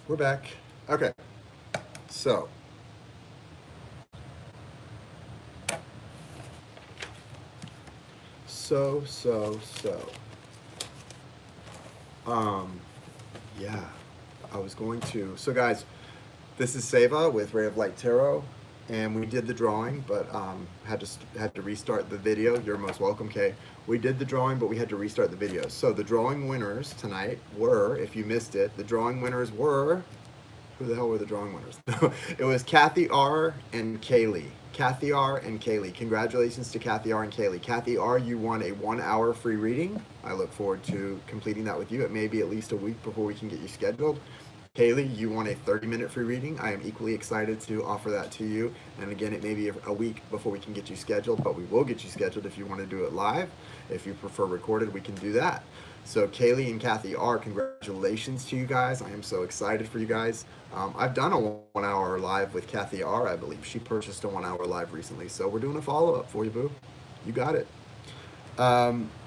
We're back. Okay. So, so, so, so. Um, yeah. I was going to. So, guys, this is Seva with Ray of Light Tarot, and we did the drawing, but had to restart the video. You're most welcome, Kay. We did the drawing, but we had to restart the video. So the drawing winners tonight were, if you missed it, the drawing winners were. Who the hell were the drawing winners? It was Kathy R. and Kaylee. Kathy R. and Kaylee. Congratulations to Kathy R. and Kaylee. Kathy R., you won a 1 hour free reading. I look forward to completing that with you. It may be at least a week before we can get you scheduled. Kaylee, you won a 30-minute free reading. I am equally excited to offer that to you. And again, it may be a week before we can get you scheduled, but we will get you scheduled if you want to do it live. If you prefer recorded, we can do that. So Kaylee and Kathy R., congratulations to you guys. I am so excited for you guys. I've done a 1 hour live with Kathy R., I believe. She purchased a 1 hour live recently. So we're doing a follow-up for you, boo. You got it.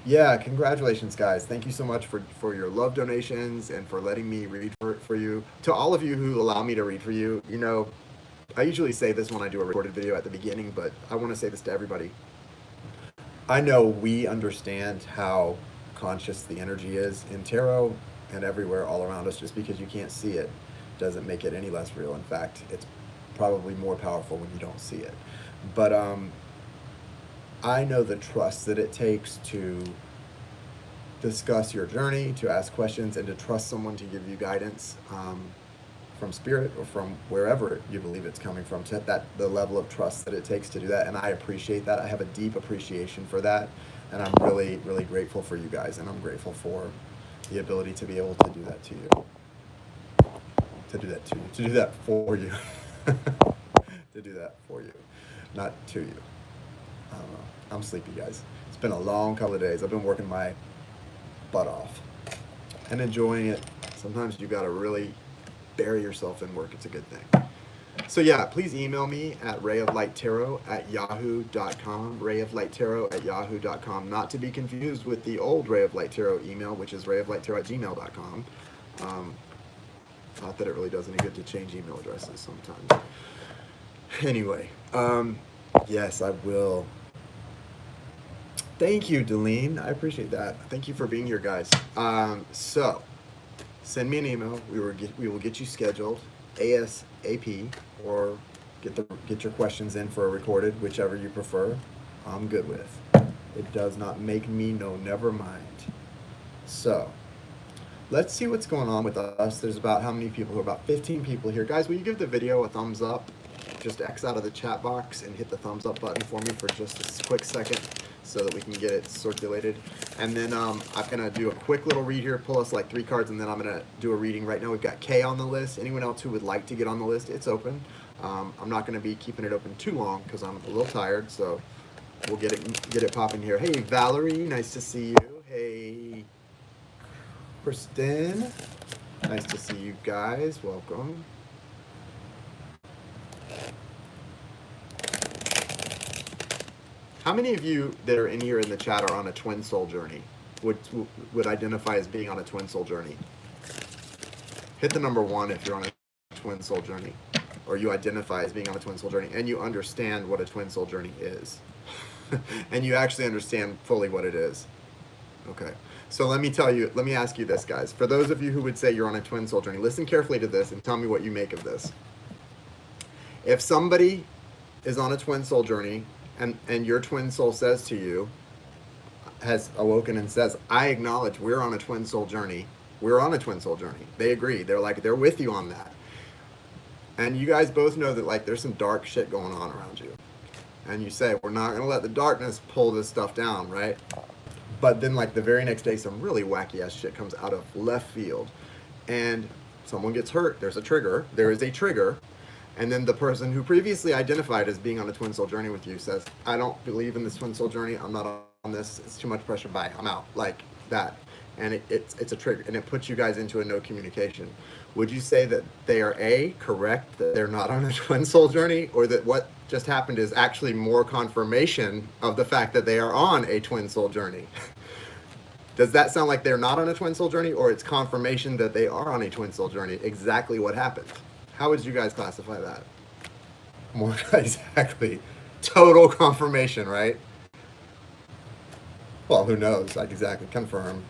Yeah, congratulations, guys. Thank you so much for your love donations and for letting me read for you. To all of you who allow me to read for you, you know, I usually say this when I do a recorded video at the beginning, but I want to say this to everybody. I know we understand how conscious the energy is in tarot and everywhere all around us. Just because you can't see it doesn't make it any less real. In fact, it's probably more powerful when you don't see it. But I know the trust that it takes to discuss your journey, to ask questions, and to trust someone to give you guidance from spirit or from wherever you believe it's coming from, to the level of trust that it takes to do that. And I appreciate that. I have a deep appreciation for that. And I'm really, really grateful for you guys. And I'm grateful for the ability to be able to do that to you. To do that to you. To do that for you. To do that for you. Not to you. I don't know. I'm sleepy, guys. It's been a long couple of days. I've been working my butt off and enjoying it. Sometimes you gotta really bury yourself in work. It's a good thing. So yeah, please email me at rayoflighttarot@yahoo.com. rayoflighttarot@yahoo.com. Not to be confused with the old Ray of Light Tarot email, which is rayoflighttarot@gmail.com. Not that it really does any good to change email addresses sometimes. Anyway, yes, I will. Thank you, Deline. I appreciate that. Thank you for being here, guys. So, send me an email. We will get you scheduled ASAP, or get your questions in for a recorded, whichever you prefer. I'm good with. It does not make me no, never mind. So, let's see what's going on with us. There's about how many people? About 15 people here. Guys, will you give the video a thumbs up? Just X out of the chat box and hit the thumbs up button for me for just a quick second so that we can get it circulated. And then I'm going to do a quick little read here, pull us like 3 cards, and then I'm going to do a reading. Right now we've got Kay on the list. Anyone else who would like to get on the list, it's open. I'm not going to be keeping it open too long because I'm a little tired, so we'll get it popping here. Hey, Valerie, nice to see you. Hey, Kristen, nice to see you guys. Welcome. How many of you that are in here in the chat are on a twin soul journey? Would identify as being on a twin soul journey? Hit the number 1 if you're on a twin soul journey, or you identify as being on a twin soul journey and you understand what a twin soul journey is. And you actually understand fully what it is. Okay. So let me ask you this, guys. For those of you who would say you're on a twin soul journey, listen carefully to this and tell me what you make of this. If somebody is on a twin soul journey, and your twin soul says to you, has awoken and says, I acknowledge we're on a twin soul journey. We're on a twin soul journey. They agree. They're with you on that. And you guys both know that like there's some dark shit going on around you. And you say, we're not going to let the darkness pull this stuff down, right? But then like the very next day, some really wacky ass shit comes out of left field. And someone gets hurt. There's a trigger. There is a trigger. And then the person who previously identified as being on a twin soul journey with you says, I don't believe in this twin soul journey. I'm not on this. It's too much pressure. Bye. I'm out. Like that. And it's a trigger. And it puts you guys into a no communication. Would you say that they are correct, that they're not on a twin soul journey, or that what just happened is actually more confirmation of the fact that they are on a twin soul journey? Does that sound like they're not on a twin soul journey, or it's confirmation that they are on a twin soul journey? Exactly what happened. How would you guys classify that? More exactly. Total confirmation, right? Well, who knows? Like, exactly. Confirmed.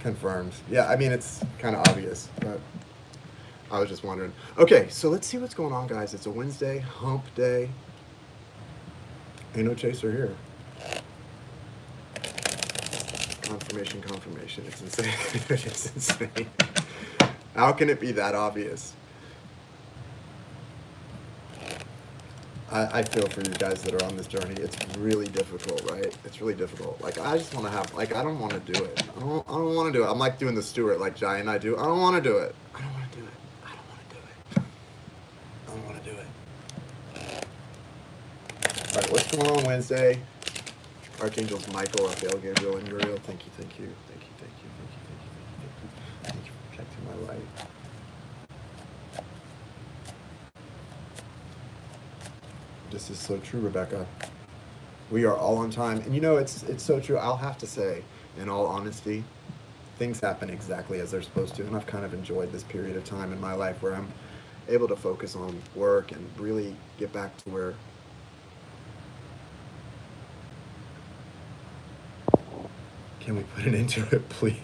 Confirmed. Yeah, I mean, it's kind of obvious, but I was just wondering. Okay, so let's see what's going on, guys. It's a Wednesday, hump day. Ain't no chaser here. Confirmation, confirmation. It's insane. It's insane. How can it be that obvious? I feel for you guys that are on this journey. It's really difficult, right? It's really difficult. Like, I just want to have, like, I don't want to do it. I don't want to do it. I'm like doing the Stewart, like Jai and I do. I don't want to do it. I don't want to do it. I don't want to do it. I don't want to do it. All right, what's going on Wednesday? Archangels Michael, Raphael, Gabriel, and Uriel. Thank you, thank you, thank you, thank you, thank you, thank you, thank you, thank you for protecting my light. This is so true, Rebecca. We are all on time. And you know, it's so true. I'll have to say, in all honesty, things happen exactly as they're supposed to. And I've kind of enjoyed this period of time in my life where I'm able to focus on work and really get back to where can we put an end to it, please?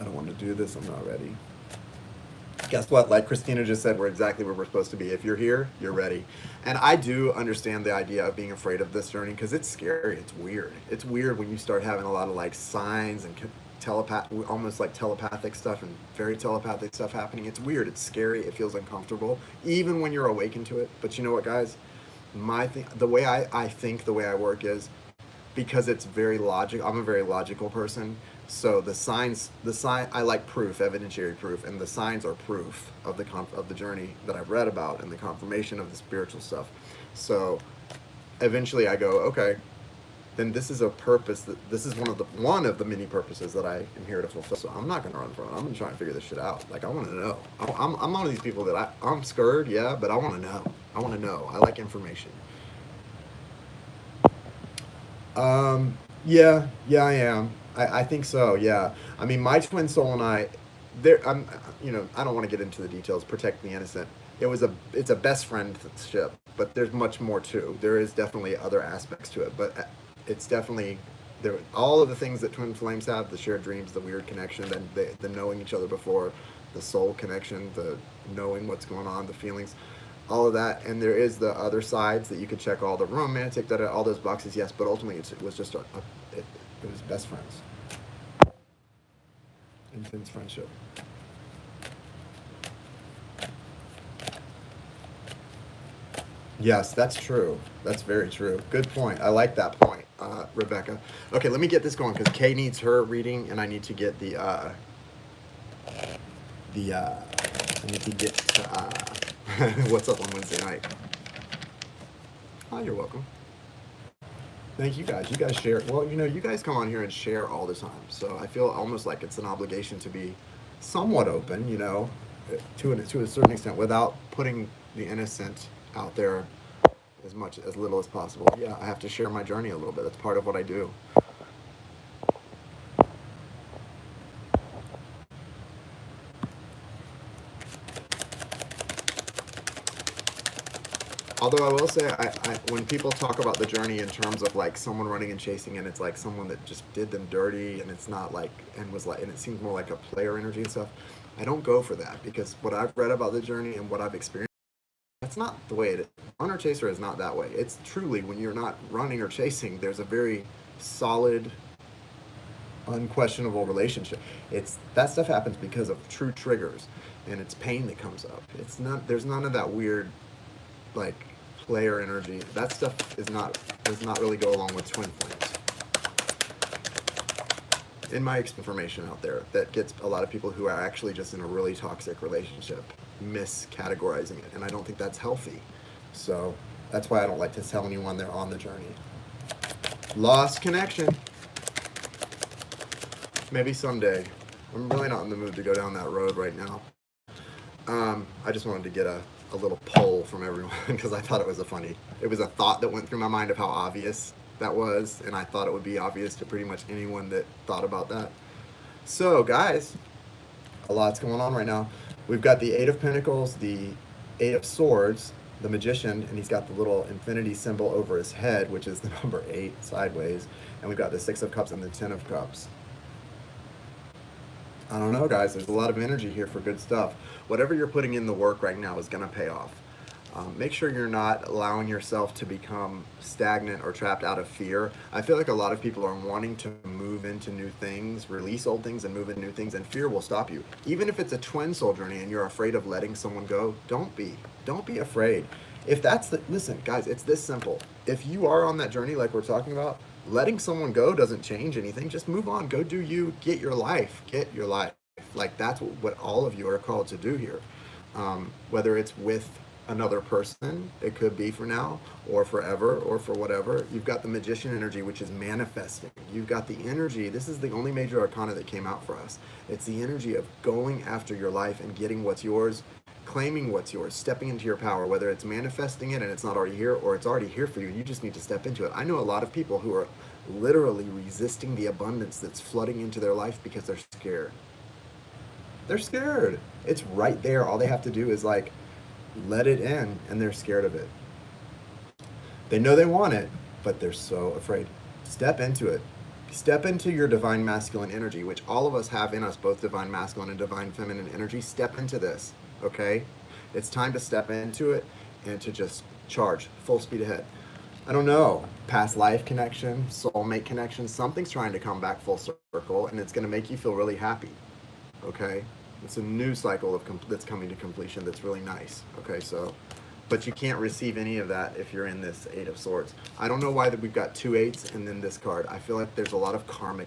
I don't want to do this. I'm not ready. Guess what? Like Christina just said, we're exactly where we're supposed to be. If you're here, you're ready. And I do understand the idea of being afraid of this journey because it's scary. It's weird. It's weird when you start having a lot of like signs and almost like telepathic stuff and very telepathic stuff happening. It's weird. It's scary. It feels uncomfortable, even when you're awakened to it. But you know what, guys? The way I think, the way I work is because it's very logical. I'm a very logical person. So the signs, I like proof, evidentiary proof, and the signs are proof of the journey that I've read about and the confirmation of the spiritual stuff. So eventually I go, okay, then this is a purpose. This is one of the many purposes that I am here to fulfill. So I'm not going to run from it. I'm going to try and figure this shit out. Like, I want to know. I'm one of these people that I'm scared, yeah, but I want to know. I want to know. I like information. Yeah, I am. I think so. Yeah. I mean, my twin soul and I, I don't want to get into the details. Protect the innocent. It's a best friendship, but there's much more too. There is definitely other aspects to it, but it's definitely there. All of the things that twin flames have: the shared dreams, the weird connection, then the knowing each other before, the soul connection, the knowing what's going on, the feelings. All of that, and there is the other sides that you could check all the romantic, all those boxes, yes, but ultimately it was just it was best friends. Intense friendship. Yes, that's true. That's very true. Good point. I like that point, Rebecca. Okay, let me get this going because Kay needs her reading, and I need to get I need to get what's up on Wednesday night. Oh, you're welcome. Thank you guys. You guys share. Well, you guys come on here and share all the time. So I feel almost like it's an obligation to be somewhat open, to a certain extent, without putting the innocent out there as little as possible. Yeah, I have to share my journey a little bit. That's part of what I do. Although I will say, when people talk about the journey in terms of like someone running and chasing, and it's like someone that just did them dirty, and it's not like, and it seems more like a player energy and stuff. I don't go for that because what I've read about the journey and what I've experienced, that's not the way it is. Runner chaser is not that way. It's truly when you're not running or chasing, there's a very solid, unquestionable relationship. That stuff happens because of true triggers, and it's pain that comes up. There's none of that weird, like, player energy. That stuff does not really go along with twin flames. In my information out there, that gets a lot of people who are actually just in a really toxic relationship miscategorizing it, and I don't think that's healthy. So that's why I don't like to tell anyone they're on the journey. Lost connection. Maybe someday. I'm really not in the mood to go down that road right now. I just wanted to get a little poll from everyone because I thought it was a thought that went through my mind of how obvious that was, and I thought it would be obvious to pretty much anyone that thought about that. So, guys, a lot's going on right now. We've got the Eight of Pentacles, the Eight of Swords, the Magician, and he's got the little infinity symbol over his head, which is the number 8 sideways, and we've got the Six of Cups and the 10 of Cups. I don't know, guys. There's a lot of energy here for good stuff. Whatever you're putting in the work right now is going to pay off. Make sure you're not allowing yourself to become stagnant or trapped out of fear. I feel like a lot of people are wanting to move into new things, release old things and move into new things, and fear will stop you. Even if it's a twin soul journey and you're afraid of letting someone go, don't be. Don't be afraid. If that's the, listen, guys, it's this simple. If you are on that journey like we're talking about, letting someone go doesn't change anything. Just move on. Go do you. Get your life. Get your life. Like, that's what all of you are called to do here. Whether it's with another person, it could be for now or forever or for whatever. You've got the Magician energy, which is manifesting. You've got the energy. This is the only major arcana that came out for us. It's the energy of going after your life and getting what's yours, claiming what's yours, stepping into your power, whether it's manifesting it and it's not already here, or it's already here for you. You just need to step into it. I know a lot of people who are literally resisting the abundance that's flooding into their life because they're scared. They're scared. It's right there. All they have to do is like let it in, and they're scared of it. They know they want it, but they're so afraid. Step into it. Step into your divine masculine energy, which all of us have in us, both divine masculine and divine feminine energy. Step into this, okay? It's time to step into it and to just charge full speed ahead. I don't know, past life connection, soulmate connection, something's trying to come back full circle, and it's going to make you feel really happy, okay? It's a new cycle of that's coming to completion that's really nice, okay? So, but you can't receive any of that if you're in this Eight of Swords. I don't know why that we've got 2 8s and then this card. I feel like there's a lot of karmic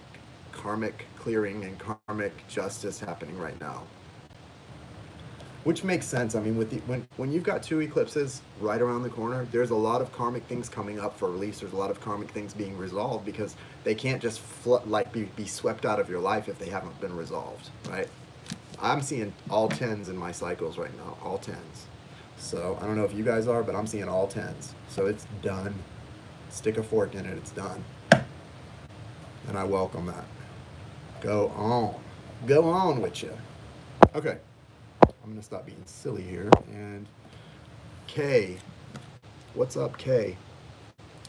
clearing and karmic justice happening right now, which makes sense. I mean, with the when you've got 2 eclipses right around the corner, there's a lot of karmic things coming up for release. There's a lot of karmic things being resolved because they can't just be swept out of your life if they haven't been resolved, right? I'm seeing all 10s in my cycles right now, all 10s. So I don't know if you guys are, but I'm seeing all 10s. So it's done. Stick a fork in it, it's done. And I welcome that. Go on. Go on with you. Okay. I'm going to stop being silly here. And K. What's up, K?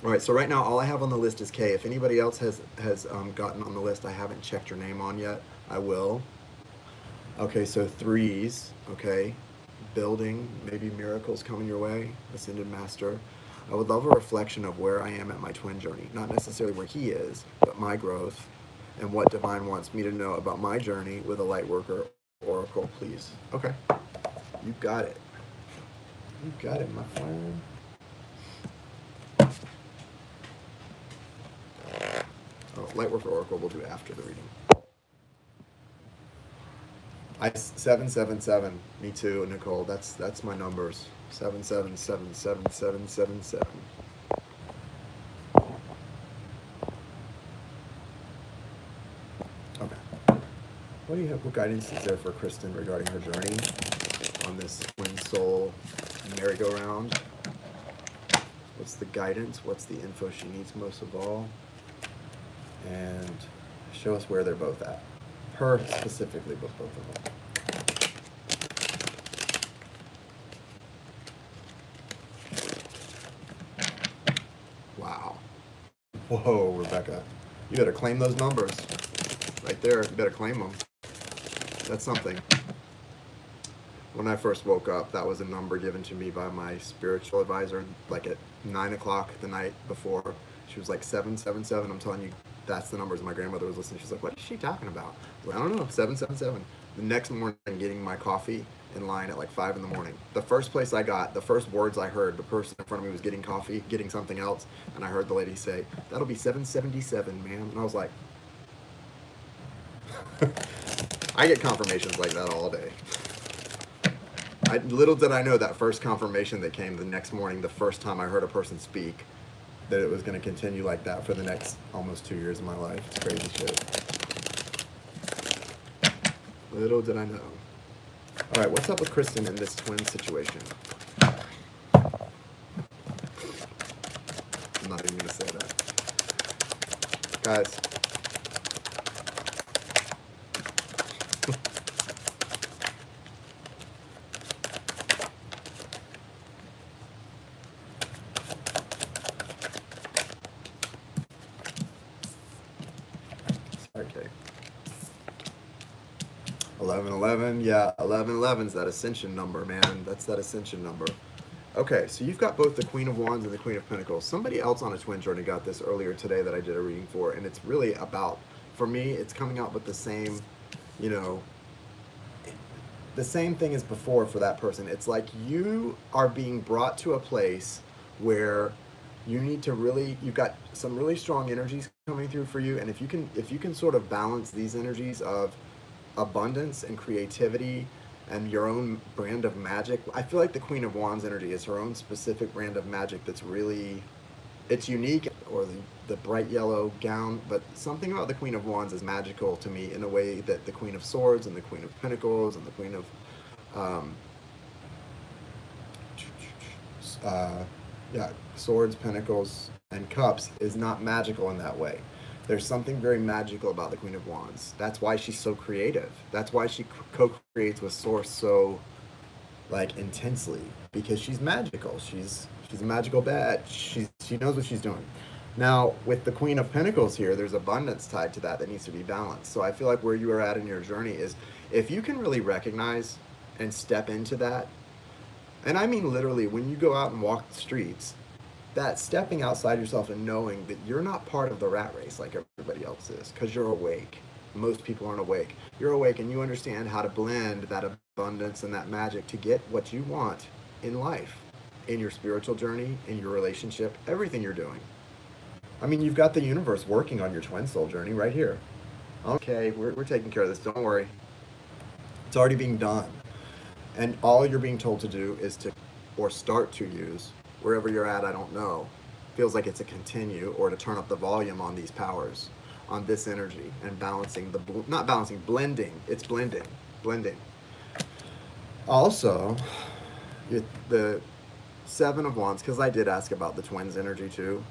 All right, so right now all I have on the list is K. If anybody else has gotten on the list I haven't checked your name on yet, I will. Okay, so 3s, okay. Building, maybe miracles coming your way, Ascended Master. I would love a reflection of where I am at my twin journey. Not necessarily where he is, but my growth and what Divine wants me to know about my journey with a Lightworker Oracle, please. Okay, you got it. You got it, my friend. Oh, Lightworker Oracle we'll do after the reading. 777. Me too, Nicole. That's my numbers. 7777777. Okay. What do you have? What guidance is there for Kristen regarding her journey on this twin soul merry-go-round? What's the guidance? What's the info she needs most of all? And show us where they're both at. Her specifically, but both of them. Wow. Whoa, Rebecca. You better claim those numbers. Right there, you better claim them. That's something. When I first woke up, that was a number given to me by my spiritual advisor, like at 9 o'clock the night before. She was like, 777. I'm telling you, that's the numbers. My grandmother was listening. She's like, what is she talking about? Well, I don't know, 777. The next morning, I'm getting my coffee in line at like 5 in the morning. The first place I got, the first words I heard, the person in front of me was getting coffee, getting something else, and I heard the lady say, that'll be 777, ma'am. And I was like, I get confirmations like that all day. Little did I know that first confirmation that came the next morning, the first time I heard a person speak, that it was going to continue like that for the next almost 2 years of my life. It's crazy shit. Little did I know. All right, what's up with Kristen in this twin situation? I'm not even going to say that. Guys. Okay. 1111, yeah, 1111's that ascension number, man. That's that ascension number. Okay, so you've got both the Queen of Wands and the Queen of Pentacles. Somebody else on a twin journey got this earlier today that I did a reading for, and it's really about, for me, it's coming out with the same, you know, the same thing as before for that person. It's like you are being brought to a place where you need to really, you've got some really strong energies coming through for you, and if you can sort of balance these energies of abundance and creativity and your own brand of magic. I feel like the Queen of Wands energy is her own specific brand of magic that's really, it's unique, or the bright yellow gown, but something about the Queen of Wands is magical to me in a way that the Queen of Swords and the Queen of Pentacles and the Queen of Swords, Pentacles, and Cups is not magical in that way. There's something very magical about the Queen of Wands. That's why she's so creative. That's why she co-creates with Source so, like, intensely, because she's magical. She's a magical bat. She knows what she's doing. Now, with the Queen of Pentacles here, there's abundance tied to that needs to be balanced. So I feel like where you are at in your journey is, if you can really recognize and step into that, and I mean literally, when you go out and walk the streets, that stepping outside yourself and knowing that you're not part of the rat race like everybody else is, because you're awake. Most people aren't awake. You're awake, and you understand how to blend that abundance and that magic to get what you want in life, in your spiritual journey, in your relationship, everything you're doing. I mean, you've got the universe working on your twin soul journey right here. Okay, we're taking care of this. Don't worry. It's already being done. And all you're being told to do is to, or start to use, wherever you're at, I don't know, feels like it's a continue, or to turn up the volume on these powers, on this energy, and balancing not balancing, blending. It's blending. Also, the Seven of Wands, because I did ask about the twins energy too,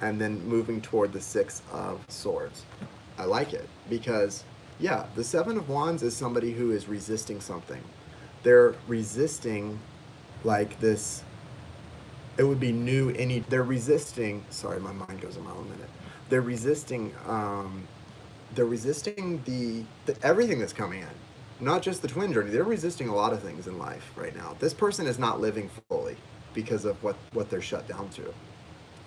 and then moving toward the Six of Swords. I like it because, yeah, the Seven of Wands is somebody who is resisting something. They're resisting, like, this, it would be new, they're resisting, sorry, my mind goes a mile a minute. They're resisting the everything that's coming in. Not just the twin journey, they're resisting a lot of things in life right now. This person is not living fully because of what they're shut down to.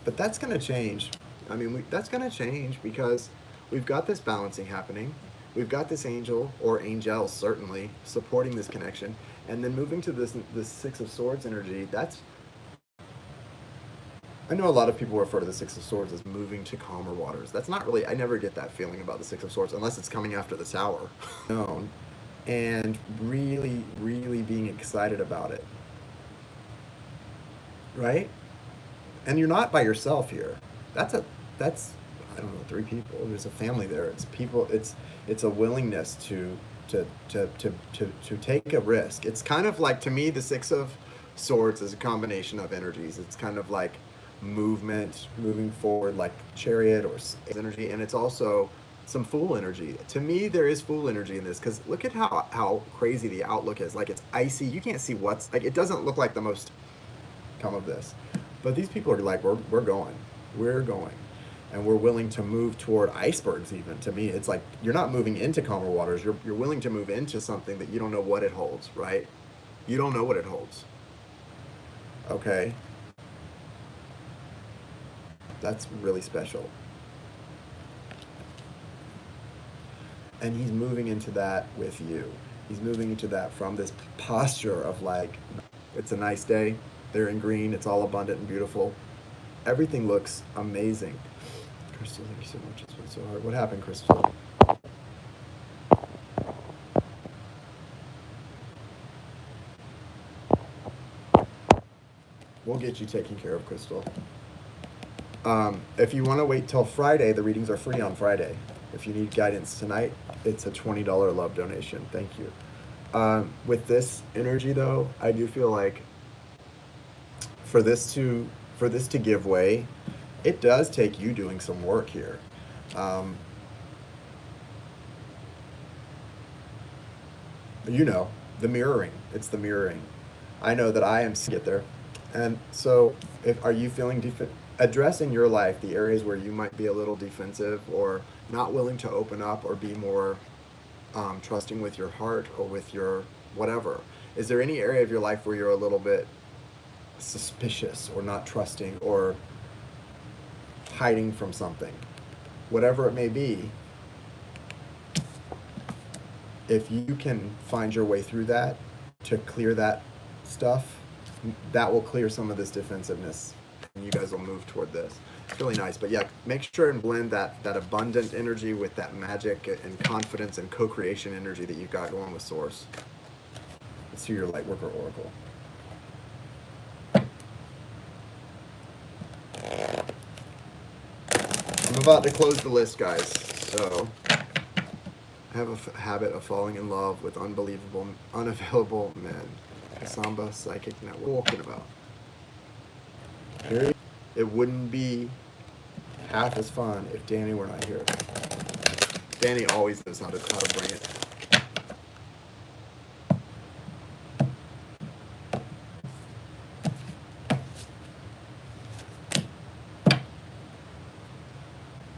But that's gonna change. I mean, that's gonna change because we've got this balancing happening. We've got this angel, or angels certainly, supporting this connection. And then moving to this Six of Swords energy, I know a lot of people refer to the Six of Swords as moving to calmer waters. That's not really, I never get that feeling about the Six of Swords, unless it's coming after the Tower. And really, really being excited about it. Right? And you're not by yourself here. That's I don't know, 3 people. There's a family there. It's people. It's a willingness to take a risk. It's kind of like, to me, the Six of Swords is a combination of energies. It's kind of like movement, moving forward, like Chariot or energy, and it's also some Fool energy. To me, there is Fool energy in this, because look at how crazy the outlook is. Like, it's icy. You can't see what's, like, it doesn't look like the most come of this. But these people are like, we're going. And we're willing to move toward icebergs even. To me, it's like, you're not moving into calmer waters. You're willing to move into something that you don't know what it holds, right? You don't know what it holds. Okay? That's really special. And he's moving into that with you. He's moving into that from this posture of, like, it's a nice day. They're in green. It's all abundant and beautiful. Everything looks amazing. Crystal, thank you so much. It's been so hard. What happened, Crystal? We'll get you taken care of, Crystal. If you want to wait till Friday, the readings are free on Friday. If you need guidance tonight, it's a $20 love donation. Thank you. With this energy, though, I do feel like for this to give way, it does take you doing some work here. Um, you know, the mirroring. It's the mirroring. I know that I am get there. And so, if are you feeling address in your life the areas where you might be a little defensive or not willing to open up or be more trusting with your heart or with your whatever? Is there any area of your life where you're a little bit suspicious or not trusting or hiding from something? Whatever it may be, if you can find your way through that to clear that stuff, that will clear some of this defensiveness and you guys will move toward this. It's really nice. But yeah, make sure and blend that abundant energy with that magic and confidence and co-creation energy that you've got going with Source. Let's hear your Lightworker Oracle. I'm about to close the list, guys. So I have a habit of falling in love with unavailable men. Samba, psychic network. What we're talking about. It wouldn't be half as fun if Danny were not here. Danny always knows how to bring it.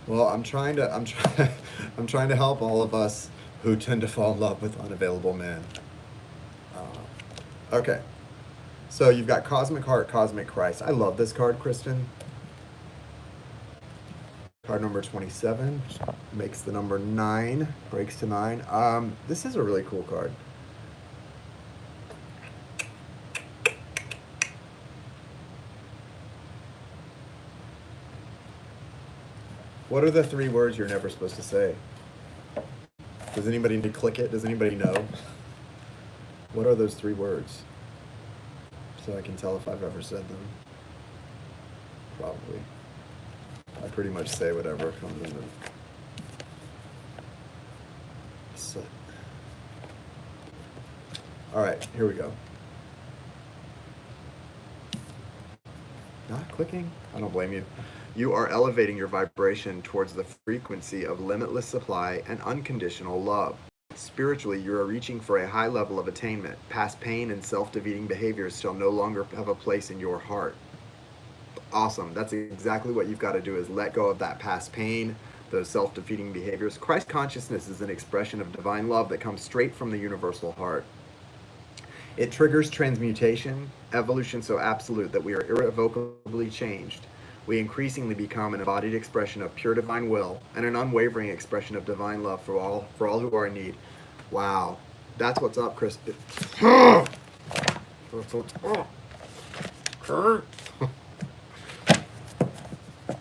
Well, I'm trying to help all of us who tend to fall in love with unavailable men. Okay, so you've got Cosmic Heart, Cosmic Christ. I love this card, Kristen. Card number 27 makes the number 9, breaks to 9. This is a really cool card. What are the 3 words you're never supposed to say? Does anybody need to click it? Does anybody know? What are those 3 words? So I can tell if I've ever said them. Probably. I pretty much say whatever comes in the set. All right, here we go. Not clicking? I don't blame you. You are elevating your vibration towards the frequency of limitless supply and unconditional love. Spiritually, you are reaching for a high level of attainment. Past pain and self-defeating behaviors shall no longer have a place in your heart. Awesome. That's exactly what you've got to do, is let go of that past pain, those self-defeating behaviors. Christ consciousness is an expression of divine love that comes straight from the universal heart. It triggers transmutation, evolution so absolute that we are irrevocably changed. We increasingly become an embodied expression of pure divine will and an unwavering expression of divine love for all who are in need. Wow. That's what's up, Kristen.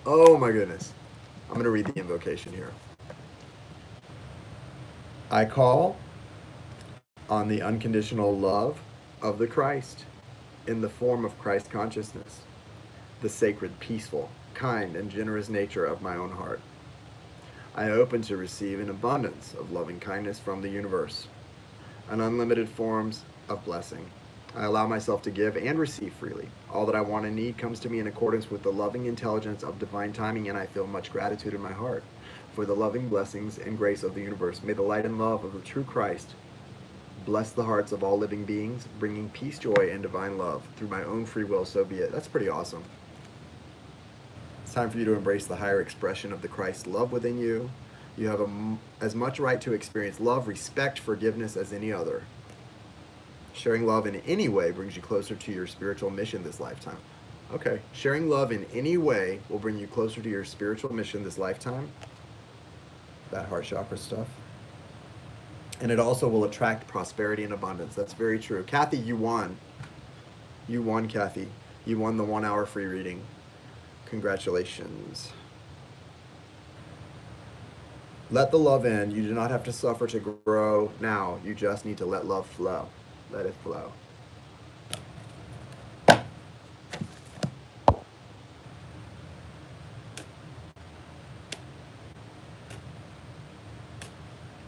Oh my goodness. I'm going to read the invocation here. I call on the unconditional love of the Christ in the form of Christ consciousness, the sacred, peaceful, kind, and generous nature of my own heart. I open to receive an abundance of loving kindness from the universe, an unlimited forms of blessing. I allow myself to give and receive freely. All that I want and need comes to me in accordance with the loving intelligence of divine timing, and I feel much gratitude in my heart for the loving blessings and grace of the universe. May the light and love of the true Christ bless the hearts of all living beings, bringing peace, joy, and divine love. Through my own free will, so be it. That's pretty awesome. It's time for you to embrace the higher expression of the Christ love within you. You have as much right to experience love, respect, forgiveness as any other. Sharing love in any way brings you closer to your spiritual mission this lifetime. Okay, sharing love in any way will bring you closer to your spiritual mission this lifetime. That heart chakra stuff. And it also will attract prosperity and abundance. That's very true. Kathy, you won. You won, Kathy. You won the 1 hour free reading. Congratulations. Let the love in. You do not have to suffer to grow now. You just need to let love flow. Let it flow.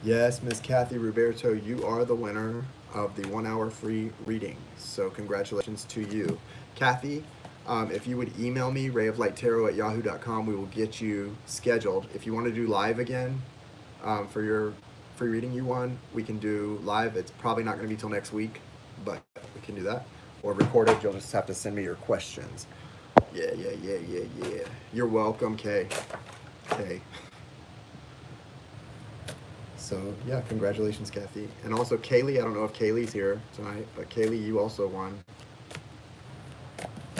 Yes, Miss Kathy Roberto, you are the winner of the 1 hour free reading. So congratulations to you. Kathy, If you would email me, rayoflighttarot@yahoo.com, we will get you scheduled. If you want to do live again for your free reading you won, we can do live. It's probably not going to be till next week, but we can do that. Or recorded, you'll just have to send me your questions. Yeah. You're welcome, Kay. So, yeah, congratulations, Kathy. And also, Kaylee, I don't know if Kaylee's here tonight, but Kaylee, you also won.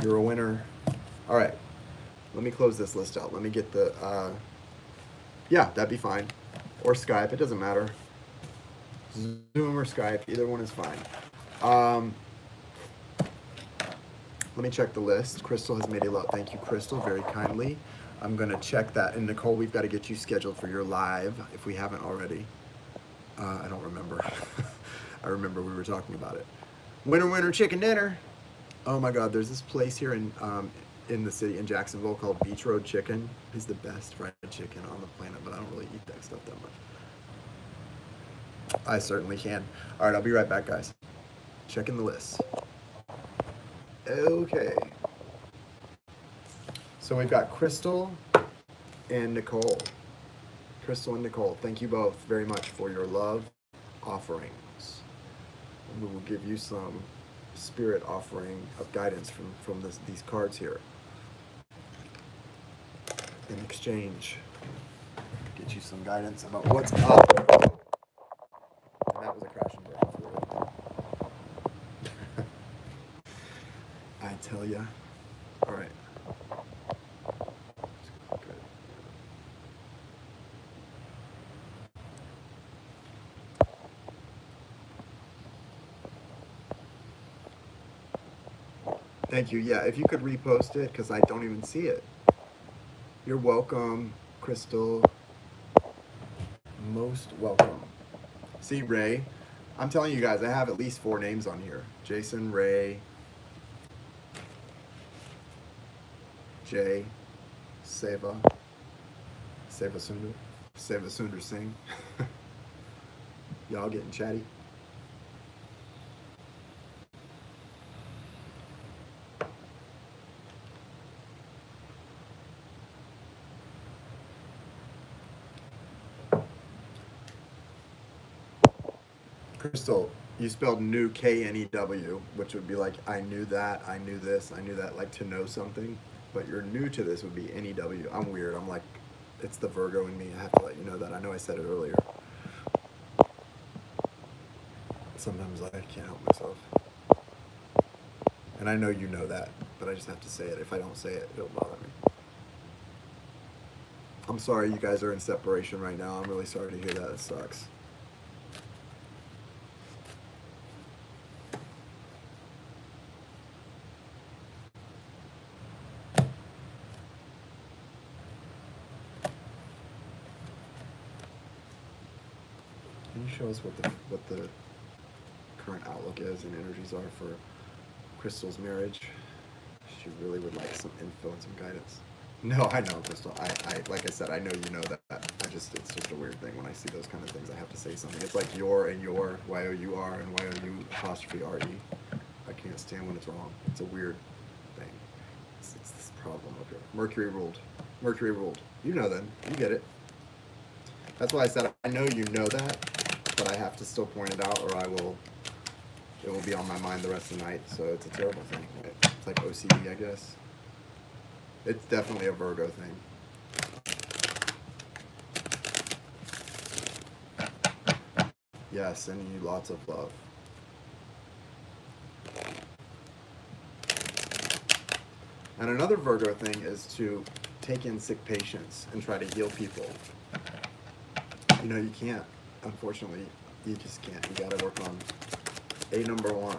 You're a winner. All right, let me close this list out. Let me get the, yeah, that'd be fine. Or Skype, it doesn't matter. Zoom or Skype, either one is fine. Let me check the list. Crystal has made a lot. Thank you, Crystal, very kindly. I'm going to check that. And Nicole, we've got to get you scheduled for your live if we haven't already. I don't remember. I remember we were talking about it. Winter chicken dinner. Oh my God, there's this place here in the city in Jacksonville called Beach Road Chicken. It's the best fried chicken on the planet, but I don't really eat that stuff that much. I certainly can. All right, I'll be right back, guys. Checking the list. Okay. So we've got Crystal and Nicole. Crystal and Nicole, thank you both very much for your love offerings. And we will give you some spirit offering of guidance from these cards here. In exchange, get you some guidance about what's up. And that was a crash and burn. I tell ya. All right. Thank you. Yeah, if you could repost it, because I don't even see it. You're welcome, Crystal. Most welcome. See, Ray. I'm telling you guys, I have at least 4 names on here. Jason, Ray, Jay, Seva Sundar Singh. Y'all getting chatty? Crystal, you spelled new K-N-E-W, which would be like, I knew that, I knew this, I knew that, like to know something. But you're new to this would be N-E-W. I'm weird. I'm like, it's the Virgo in me. I have to let you know that. I know I said it earlier. Sometimes I can't help myself. And I know you know that, but I just have to say it. If I don't say it, it'll bother me. I'm sorry you guys are in separation right now. I'm really sorry to hear that. It sucks. Can you show us what the current outlook is and energies are for Crystal's marriage? She really would like some info and some guidance. No, I know, Crystal. I like I said, I know you know that. It's just a weird thing when I see those kind of things. I have to say something. It's like your and your, Y-O-U-R and Y-O-U apostrophe R-E. I can't stand when it's wrong. It's a weird thing. It's this problem up here. Mercury ruled. Mercury ruled. You know then. You get it. That's why I said I know you know that, but I have to still point it out, or it will be on my mind the rest of the night. So it's a terrible thing. Right? It's like OCD, I guess. It's definitely a Virgo thing. Yeah, sending you lots of love. And another Virgo thing is to take in sick patients and try to heal people. You know, you can't. Unfortunately, you just can't. You gotta work on number 1.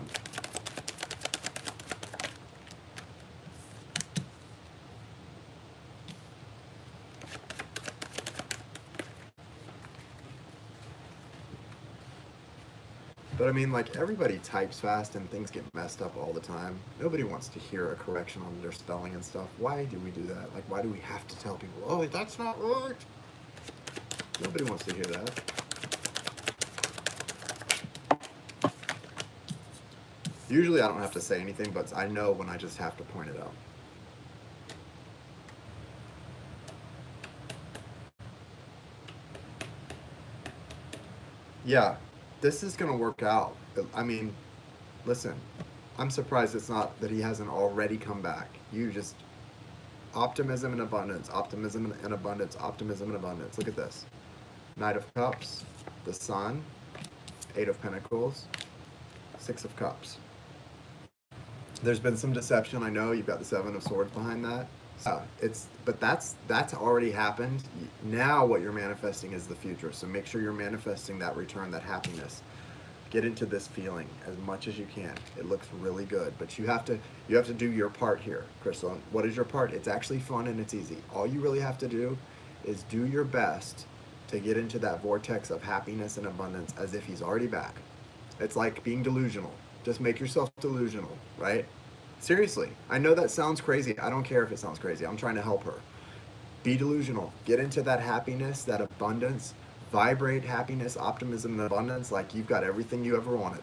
But I mean, like, everybody types fast and things get messed up all the time. Nobody wants to hear a correction on their spelling and stuff. Why do we do that? Like, why do we have to tell people, oh, that's not right? Nobody wants to hear that. Usually I don't have to say anything, but I know when I just have to point it out. Yeah, this is gonna work out. I mean, listen, I'm surprised it's not that he hasn't already come back. You just optimism and abundance, optimism and abundance, optimism and abundance. Look at this. Knight of Cups, the Sun, Eight of Pentacles, Six of Cups. There's been some deception. I know you've got the Seven of Swords behind that. But that's already happened. Now what you're manifesting is the future. So make sure you're manifesting that return, that happiness. Get into this feeling as much as you can. It looks really good, but you have to do your part here, Crystal. What is your part? It's actually fun and it's easy. All you really have to do is do your best to get into that vortex of happiness and abundance as if he's already back. It's like being delusional. Just make yourself delusional, right? Seriously, I know that sounds crazy. I don't care if it sounds crazy. I'm trying to help her. Be delusional. Get into that happiness, that abundance. Vibrate happiness, optimism, and abundance like you've got everything you ever wanted.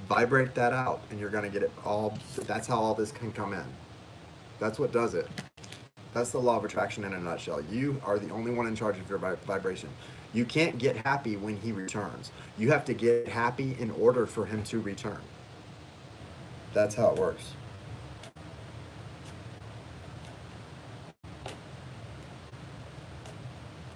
Vibrate that out, and you're going to get it all. That's how all this can come in. That's what does it. That's the law of attraction in a nutshell. You are the only one in charge of your vibration. You can't get happy when he returns. You have to get happy in order for him to return. That's how it works.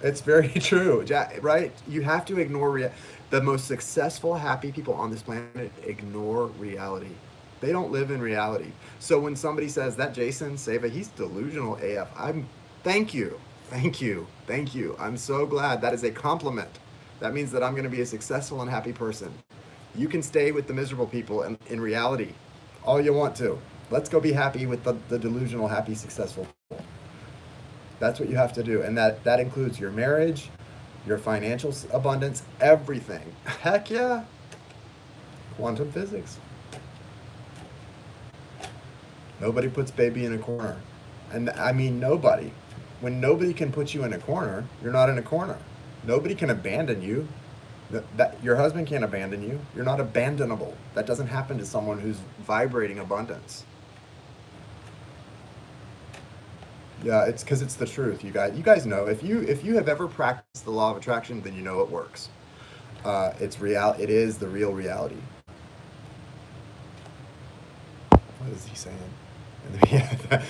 It's very true, right? You have to ignore the most successful, happy people on this planet ignore reality. They don't live in reality. So when somebody says that Jason Seva, he's delusional AF, thank you, thank you, thank you. I'm so glad. That is a compliment. That means that I'm going to be a successful and happy person. You can stay with the miserable people in reality all you want to. Let's go be happy with the delusional, happy, successful people. That's what you have to do. And that includes your marriage, your financial abundance, everything. Heck yeah. Quantum physics. Nobody puts baby in a corner. And I mean nobody. When nobody can put you in a corner, you're not in a corner. Nobody can abandon you. Your husband can't abandon you. You're not abandonable. That doesn't happen to someone who's vibrating abundance. Yeah, it's because it's the truth, you guys. You guys know if you have ever practiced the law of attraction, then you know it works. It's real. It is the real reality. What is he saying? Yeah.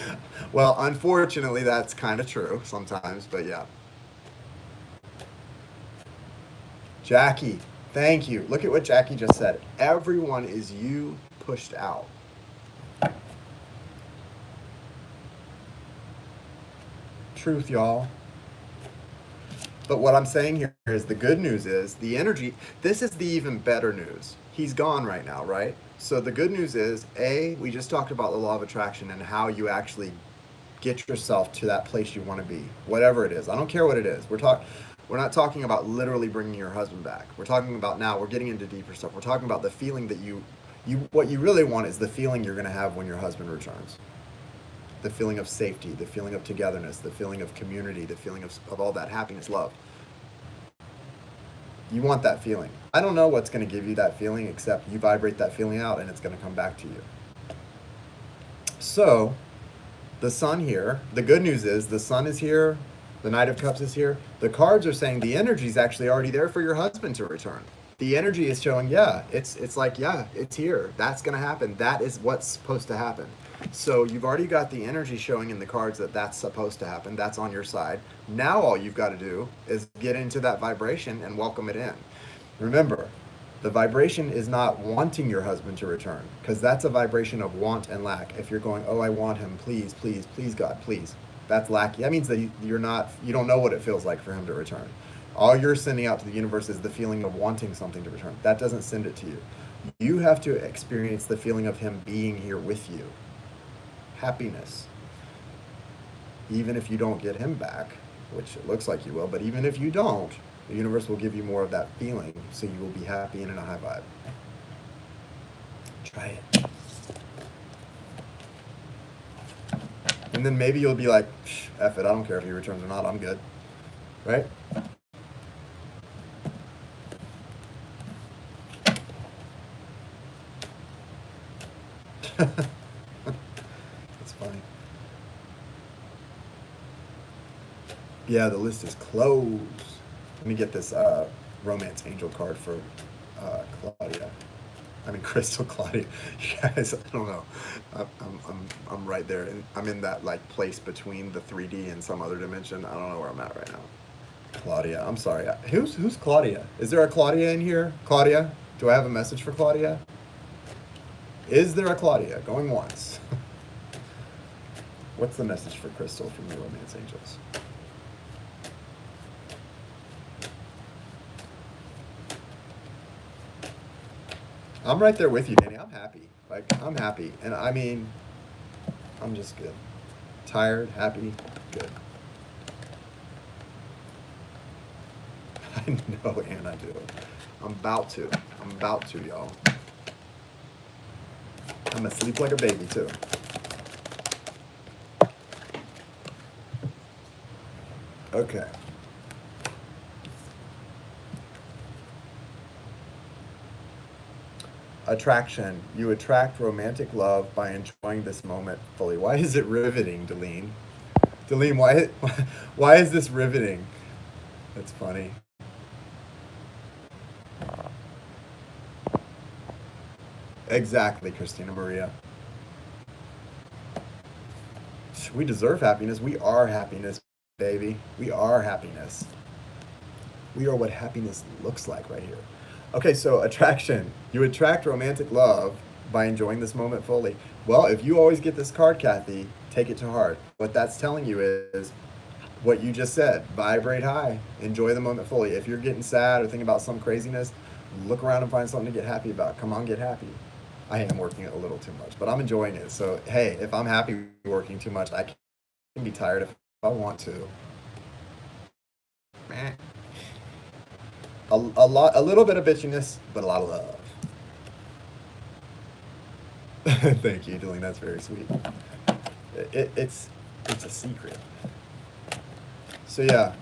Well, unfortunately, that's kind of true sometimes, but yeah. Jackie, thank you. Look at what Jackie just said. Everyone is you pushed out. Truth, y'all. But what I'm saying here is the good news is the energy. This is the even better news. He's gone right now, right? So the good news is, we just talked about the law of attraction and how you actually get yourself to that place you want to be, whatever it is. I don't care what it is. We're not talking about literally bringing your husband back. We're talking about now. We're getting into deeper stuff. We're talking about the feeling that what you really want is the feeling you're going to have when your husband returns. The feeling of safety, the feeling of togetherness, the feeling of community, the feeling of all that happiness, love. You want that feeling. I don't know what's going to give you that feeling except you vibrate that feeling out and it's going to come back to you. So, the sun here, the good news is the sun is here, the Knight of Cups is here. The cards are saying the energy is actually already there for your husband to return. The energy is showing, it's like, it's here. That's going to happen. That is what's supposed to happen. So you've already got the energy showing in the cards that that's supposed to happen. That's on your side. Now all you've got to do is get into that vibration and welcome it in. Remember, the vibration is not wanting your husband to return, because that's a vibration of want and lack. If you're going, I want him, please, please, please, God, please. That's lack. That means that you don't know what it feels like for him to return. All you're sending out to the universe is the feeling of wanting something to return. That doesn't send it to you. You have to experience the feeling of him being here with you. Happiness. Even if you don't get him back, which it looks like you will, but even if you don't, the universe will give you more of that feeling, so you will be happy and in a high vibe. Try it. And then maybe you'll be like, F it, I don't care if he returns or not, I'm good. Right? That's funny. Yeah, the list is closed. Let me get this romance angel card for Claudia. I mean, Crystal Claudia. You guys, I don't know. I'm right there, and I'm in that like place between the 3D and some other dimension. I don't know where I'm at right now. Claudia, I'm sorry. Who's Claudia? Is there a Claudia in here? Claudia, do I have a message for Claudia? Is there a Claudia? Going once. What's the message for Crystal from the Romance Angels? I'm right there with you, Danny. I'm happy. Like, I'm happy. And I mean, I'm just good. Tired, happy, good. I know, and I do. I'm about to. I'm about to, y'all. I'm gonna sleep like a baby, too. Okay. Attraction. You attract romantic love by enjoying this moment fully. Why is it riveting, Deline? Deline, why is this riveting? That's funny. Exactly, Christina Maria. We deserve happiness. We are happiness, baby. We are happiness. We are what happiness looks like right here. Okay, so attraction. You attract romantic love by enjoying this moment fully. Well, if you always get this card, Kathy, take it to heart. What that's telling you is what you just said. Vibrate high. Enjoy the moment fully. If you're getting sad or thinking about some craziness, look around and find something to get happy about. Come on, get happy. I am working a little too much, but I'm enjoying it. So, hey, if I'm happy working too much, I can be tired if I want to. Meh. A little bit of bitchiness, but a lot of love. Thank you, Deline. That's very sweet. It's a secret. So yeah,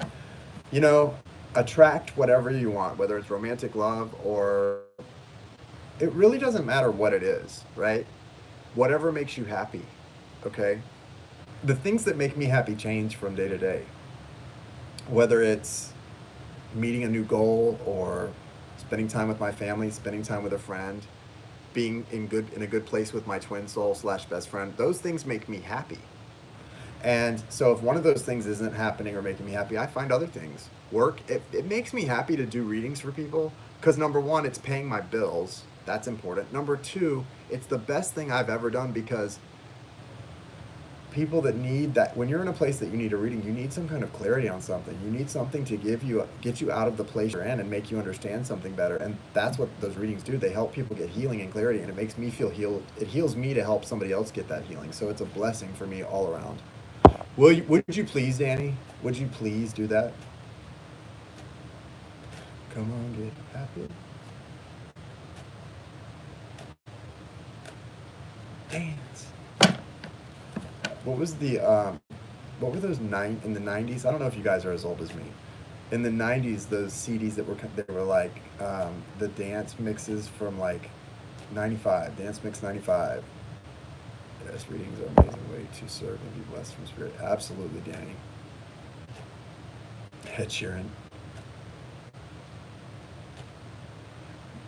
you know, attract whatever you want, whether it's romantic love or it really doesn't matter what it is, right? Whatever makes you happy, okay? The things that make me happy change from day to day. Whether it's meeting a new goal or spending time with my family, spending time with a friend, being in a good place with my twin soul slash best friend, those things make me happy. And so if one of those things isn't happening or making me happy, I find other things. Work, it makes me happy to do readings for people because number one, it's paying my bills. That's important. Number two, it's the best thing I've ever done because people that need that when you're in a place that you need a reading, you need some kind of clarity on something. You need something to get you out of the place you're in and make you understand something better. And that's what those readings do. They help people get healing and clarity, and it makes me feel healed. It heals me to help somebody else get that healing. So it's a blessing for me all around. Would you please, Danny? Would you please do that? Come on, get happy. Dance. What was the what were those in the 90s? I don't know if you guys are as old as me. In the 90s, those CDs they were like the dance mixes from like 95, Dance Mix 95. Yes, readings are amazing way to serve and be blessed from spirit. Absolutely, Danny. Ed Sheeran.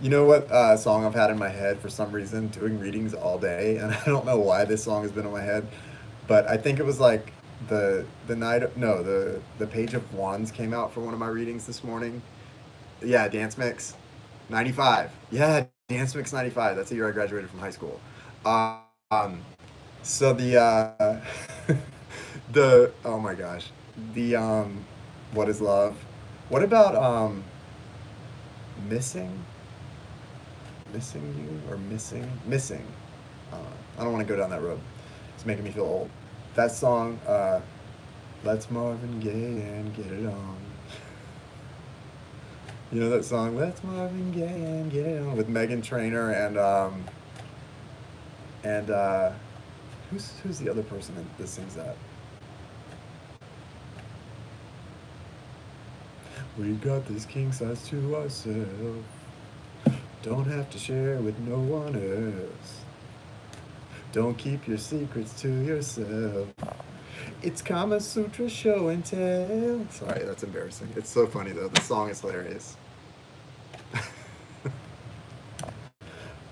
You know what song I've had in my head for some reason, doing readings all day, and I don't know why this song has been in my head, but I think it was like the night no the Page of Wands came out for one of my readings this morning. Yeah, Dance Mix 95. Yeah, Dance Mix 95. That's the year I graduated from high school. Um, so the oh my gosh, the what is love? What about missing? Missing you or missing? Uh, I don't want to go down that road. It's making me feel old. That song, Let's Marvin Gaye and Get It On. You know that song, Let's Marvin Gaye and Get It On, with Megan Trainor and who's the other person that sings that? We got this king size to ourselves. Don't have to share with no one else. Don't keep your secrets to yourself. It's Kama Sutra show and tell. Sorry, that's embarrassing. It's so funny though. The song is hilarious.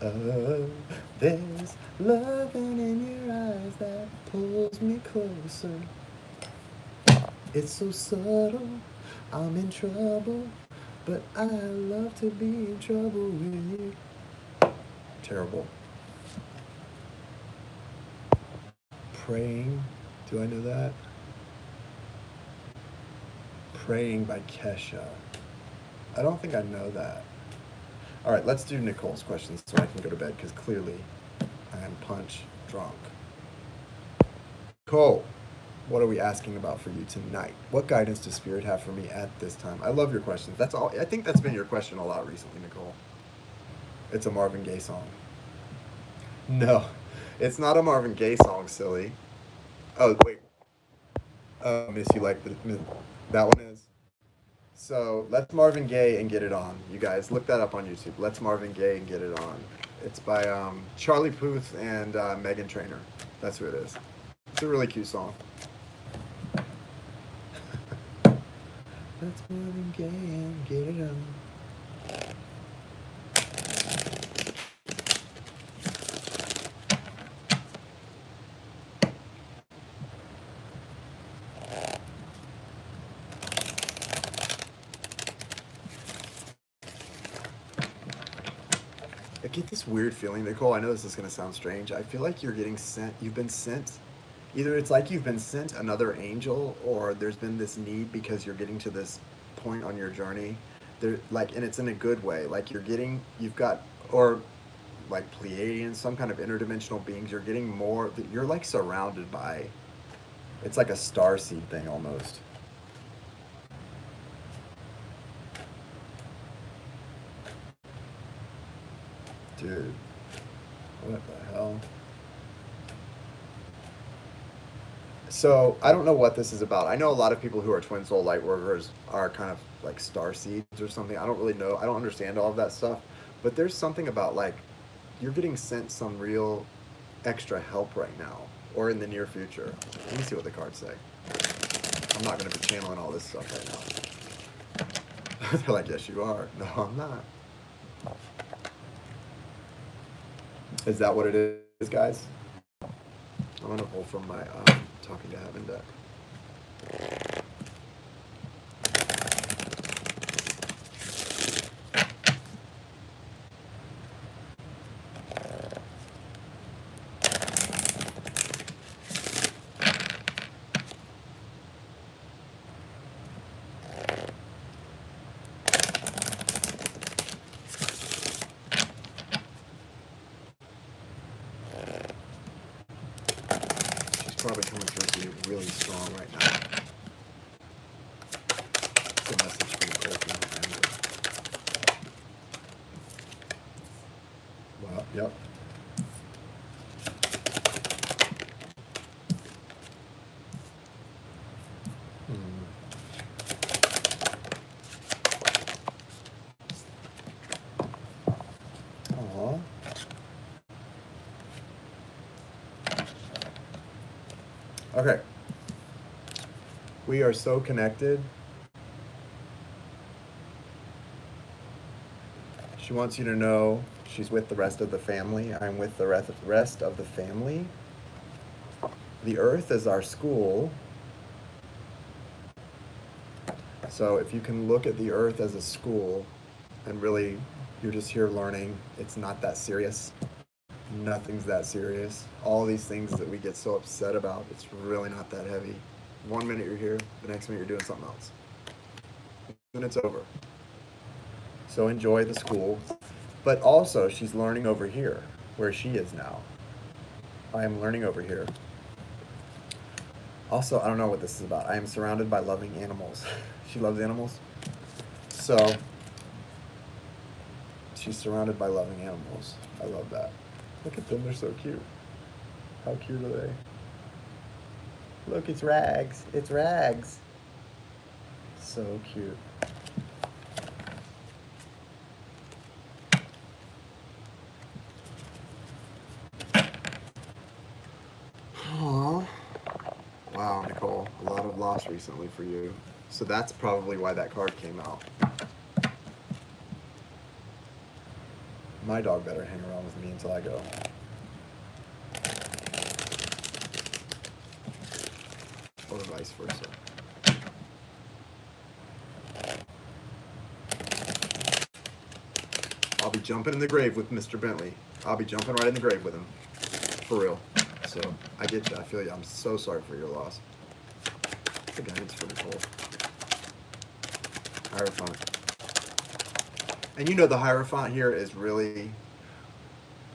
Oh, there's loving in your eyes that pulls me closer. It's so subtle, I'm in trouble, but I love to be in trouble with you. Terrible. Praying, do I know that? Praying by Kesha. I don't think I know that. All right, let's do Nicole's questions so I can go to bed because clearly I am punch drunk. Nicole, what are we asking about for you tonight? What guidance does Spirit have for me at this time? I love your questions. That's all. I think that's been your question a lot recently, Nicole. It's a Marvin Gaye song. No, it's not a Marvin Gaye song, silly. Oh, wait. Miss, you like that one is? So let's Marvin Gaye and get it on. You guys, look that up on YouTube. Let's Marvin Gaye and get it on. It's by Charlie Puth and Megan Trainor. That's who it is. It's a really cute song. Let's Marvin Gaye and get it on. I get this weird feeling, Nicole. I know this is going to sound strange. I feel like you're getting sent. You've been sent. Either it's like you've been sent another angel, or there's been this need because you're getting to this point on your journey. There, like, and it's in a good way. Like you've got, or like Pleiadians, some kind of interdimensional beings. You're getting more. You're like surrounded by. It's like a starseed thing almost. Dude, what the hell? So I don't know what this is about. I know a lot of people who are twin soul light workers are kind of like star seeds or something. I don't really know. I don't understand all of that stuff. But there's something about like you're getting sent some real extra help right now or in the near future. Let me see what the cards say. I'm not going to be channeling all this stuff right now. They're like, yes, you are. No, I'm not. Is that what it is, guys? I'm going to pull from my Talking to Heaven deck. Probably coming through to you really strong right now. It's a message from Nicole. Well, yep. Aww. Okay. We are so connected. She wants you to know she's with the rest of the family. I'm with the rest of the family. The earth is our school. So if you can look at the earth as a school and really you're just here learning, it's not that serious. Nothing's that serious. All these things that we get so upset about, it's really not that heavy. 1 minute you're here, the next minute you're doing something else. And it's over. So enjoy the school. But also, she's learning over here, where she is now. I am learning over here. Also, I don't know what this is about. I am surrounded by loving animals. She loves animals. So, she's surrounded by loving animals. I love that. Look at them, they're so cute. How cute are they? Look, it's Rags. It's Rags. So cute. Aww. Wow, Nicole, a lot of loss recently for you. So that's probably why that card came out. My dog better hang around with me until I go. Or vice versa. I'll be jumping in the grave with Mr. Bentley. I'll be jumping right in the grave with him. For real. So, I get you. I feel you. I'm so sorry for your loss. The guidance for Nicole. Hierophant. And you know the Hierophant here is really...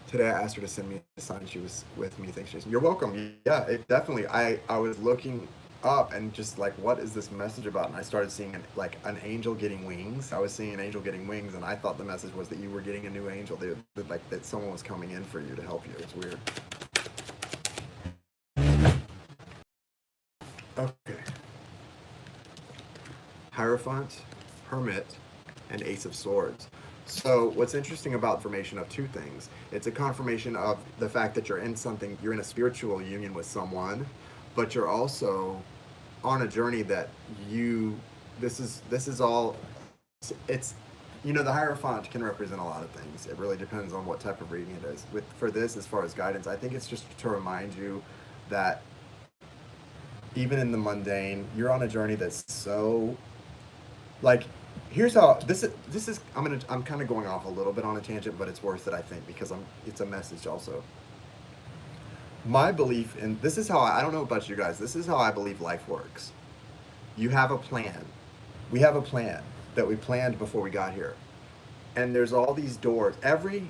Today I asked her to send me a sign. She was with me. Thanks, Jason. You're welcome. Yeah, it definitely. I was looking up and just like, what is this message about? And I started seeing an angel getting wings. I was seeing an angel getting wings, and I thought the message was that you were getting a new angel. Like that someone was coming in for you to help you. It's weird. Okay. Hierophant, Hermit, and Ace of Swords. So what's interesting about information of two things, it's a confirmation of the fact that you're in a spiritual union with someone, but you're also on a journey that this is all, it's, the Hierophant can represent a lot of things. It really depends on what type of reading it is. For this, as far as guidance, I think it's just to remind you that even in the mundane, you're on a journey that's so, like, here's how this is. I'm kind of going off a little bit on a tangent, but it's worth it, I think, because it's a message also. My belief in this is how I don't know about you guys. This is how I believe life works. You have a plan. We have a plan that we planned before we got here, and there's all these doors. Every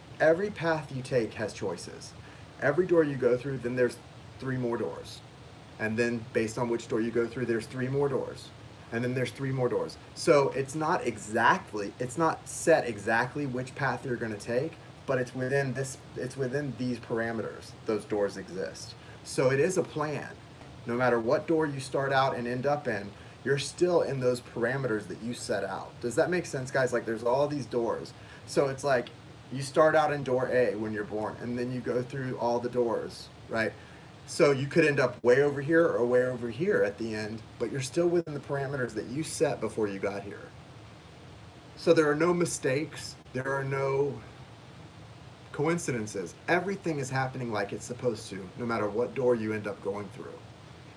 path you take has choices. Every door you go through, then there's 3 more doors, and then based on which door you go through, there's 3 more doors. And then there's 3 more doors. So it's not set exactly which path you're going to take, but it's within these parameters. Those doors exist. So it is a plan. No matter what door you start out and end up in, you're still in those parameters that you set out. Does that make sense, guys? Like, there's all these doors. So it's like you start out in door A when you're born, and then you go through all the doors, right? So you could end up way over here or way over here at the end, but you're still within the parameters that you set before you got here. So there are no mistakes. There are no coincidences. Everything is happening like it's supposed to, no matter what door you end up going through.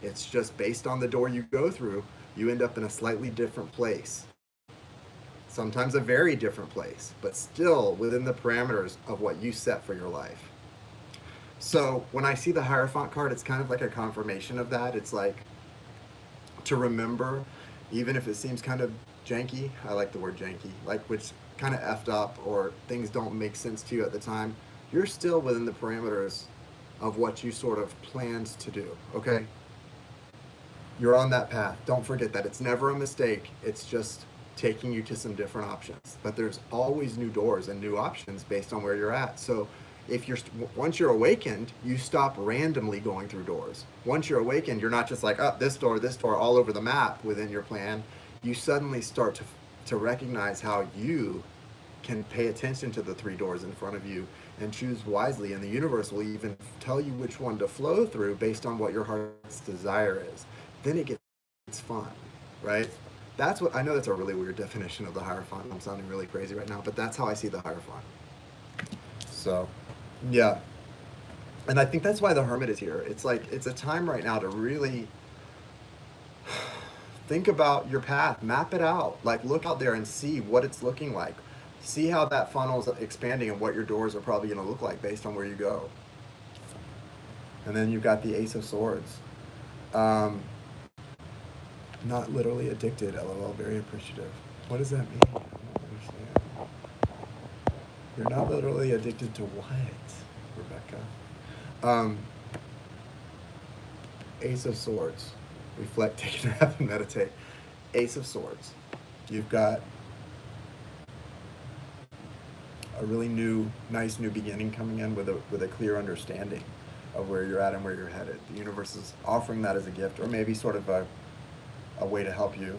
It's just based on the door you go through, you end up in a slightly different place. Sometimes a very different place, but still within the parameters of what you set for your life. So when I see the Hierophant card, it's kind of like a confirmation of that. It's like to remember, even if it seems kind of janky, I like the word janky, like which kind of effed up or things don't make sense to you at the time, you're still within the parameters of what you sort of planned to do, okay? You're on that path. Don't forget that. It's never a mistake. It's just taking you to some different options. But there's always new doors and new options based on where you're at. So once you're awakened, you stop randomly going through doors. Once you're awakened, you're not just like, oh, this door, all over the map within your plan. You suddenly start to recognize how you can pay attention to the 3 doors in front of you and choose wisely. And the universe will even tell you which one to flow through based on what your heart's desire is. Then it gets fun, right? That's what, I know that's a really weird definition of the Hierophant. I'm sounding really crazy right now, but that's how I see the Hierophant. So, yeah. And I think that's why the Hermit is here. It's like, it's a time right now to really think about your path, map it out. Like, look out there and see what it's looking like. See how that funnel is expanding and what your doors are probably going to look like based on where you go. And then you've got the Ace of Swords. Not literally addicted, LOL, very appreciative. What does that mean? I don't understand. You're not literally addicted to what, Rebecca? Ace of Swords. Reflect, take a nap, and meditate. Ace of Swords. You've got a really nice new beginning coming in with a clear understanding of where you're at and where you're headed. The universe is offering that as a gift, or maybe sort of a way to help you.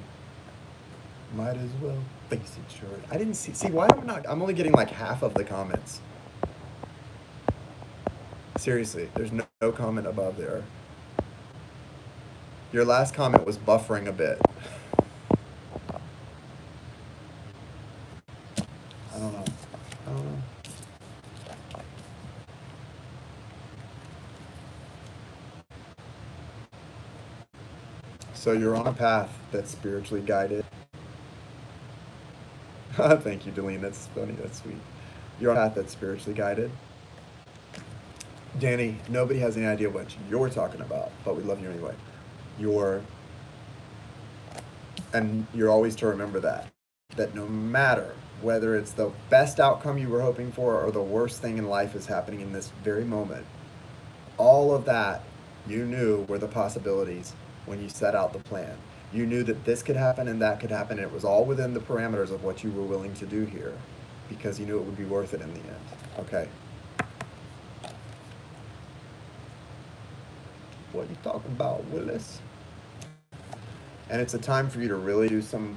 Might as well face it, sure. I didn't see why am I not, I'm only getting like half of the comments. Seriously, there's no comment above there. Your last comment was buffering a bit. I don't know. So you're on a path that's spiritually guided. Thank you, Delene. That's funny. That's sweet. You're on a path that's spiritually guided. Danny, nobody has any idea what you're talking about, but we love you anyway. And you're always to remember that no matter whether it's the best outcome you were hoping for or the worst thing in life is happening in this very moment, all of that you knew were the possibilities when you set out the plan. You knew that this could happen and that could happen, and it was all within the parameters of what you were willing to do here because you knew it would be worth it in the end. Okay. What are you talking about, Willis? And it's a time for you to really do some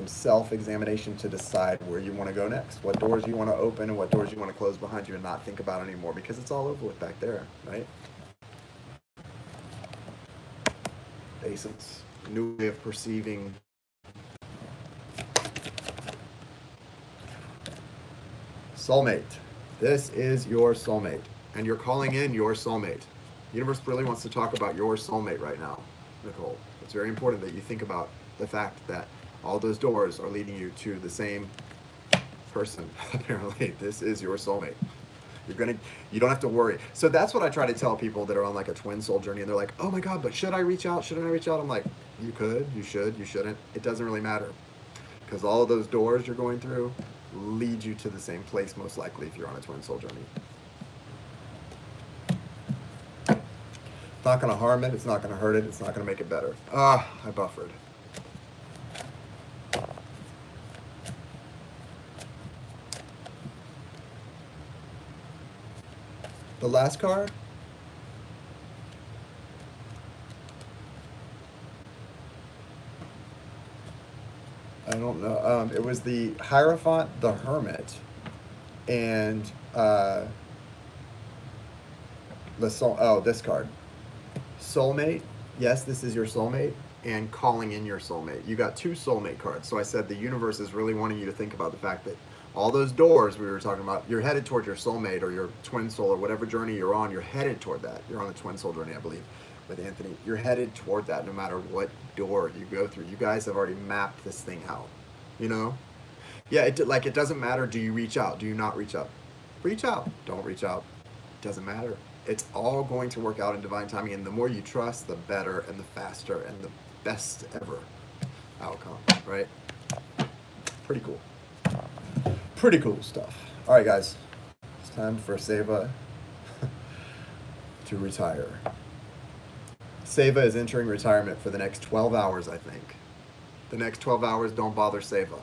self-examination to decide where you want to go next, what doors you want to open and what doors you want to close behind you and not think about anymore, because it's all over with back there, right? Basics, new way of perceiving. Soulmate. This is your soulmate, and you're calling in your soulmate. The universe really wants to talk about your soulmate right now, Nicole. It's very important that you think about the fact that all those doors are leading you to the same person. Apparently, this is your soulmate. You don't have to worry. So that's what I try to tell people that are on like a twin soul journey, and they're like, "Oh my God, but should I reach out? Shouldn't I reach out?" I'm like, "You could, you should, you shouldn't. It doesn't really matter, because all of those doors you're going through lead you to the same place most likely if you're on a twin soul journey." It's not going to harm it. It's not going to hurt it. It's not going to make it better. I buffered. The last card? I don't know. It was the Hierophant, the Hermit, and this card. Soulmate, yes, this is your soulmate, and calling in your soulmate. You got two soulmate cards. So I said the universe is really wanting you to think about the fact that all those doors we were talking about, you're headed toward your soulmate or your twin soul or whatever journey you're on, you're headed toward that. You're on a twin soul journey, I believe, with Anthony. You're headed toward that no matter what door you go through. You guys have already mapped this thing out, you know? Yeah, it doesn't matter, do you reach out? Do you not reach out? Reach out. Don't reach out. It doesn't matter. It's all going to work out in divine timing, and the more you trust, the better and the faster and the best ever outcome, right? Pretty cool. Pretty cool stuff. All right, guys. It's time for Seva to retire. Seva is entering retirement for the next 12 hours, I think. The next 12 hours, don't bother Seva.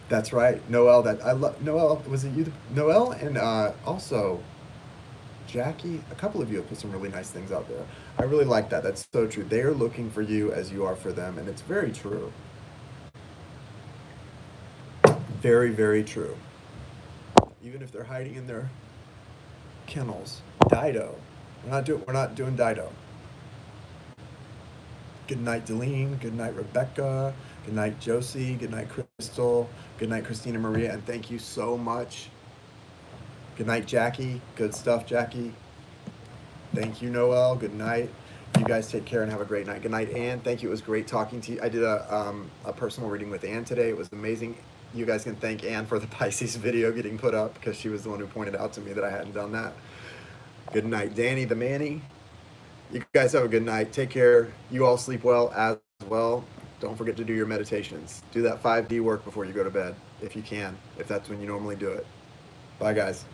That's right. Noelle, Noelle, was it you? Noelle and also Jackie, a couple of you have put some really nice things out there. I really like that. That's so true. They are looking for you as you are for them, and it's very true. Very, very true. Even if they're hiding in their kennels. Dido. We're not doing Dido. Good night, Delene. Good night, Rebecca. Good night, Josie. Good night, Crystal. Good night, Christina Maria. And thank you so much. Good night, Jackie. Good stuff, Jackie. Thank you, Noelle. Good night. You guys take care and have a great night. Good night, Anne. Thank you. It was great talking to you. I did a personal reading with Anne today. It was amazing. You guys can thank Anne for the Pisces video getting put up because she was the one who pointed out to me that I hadn't done that. Good night, Danny the Manny. You guys have a good night. Take care. You all sleep well as well. Don't forget to do your meditations. Do that 5D work before you go to bed if you can, if that's when you normally do it. Bye, guys.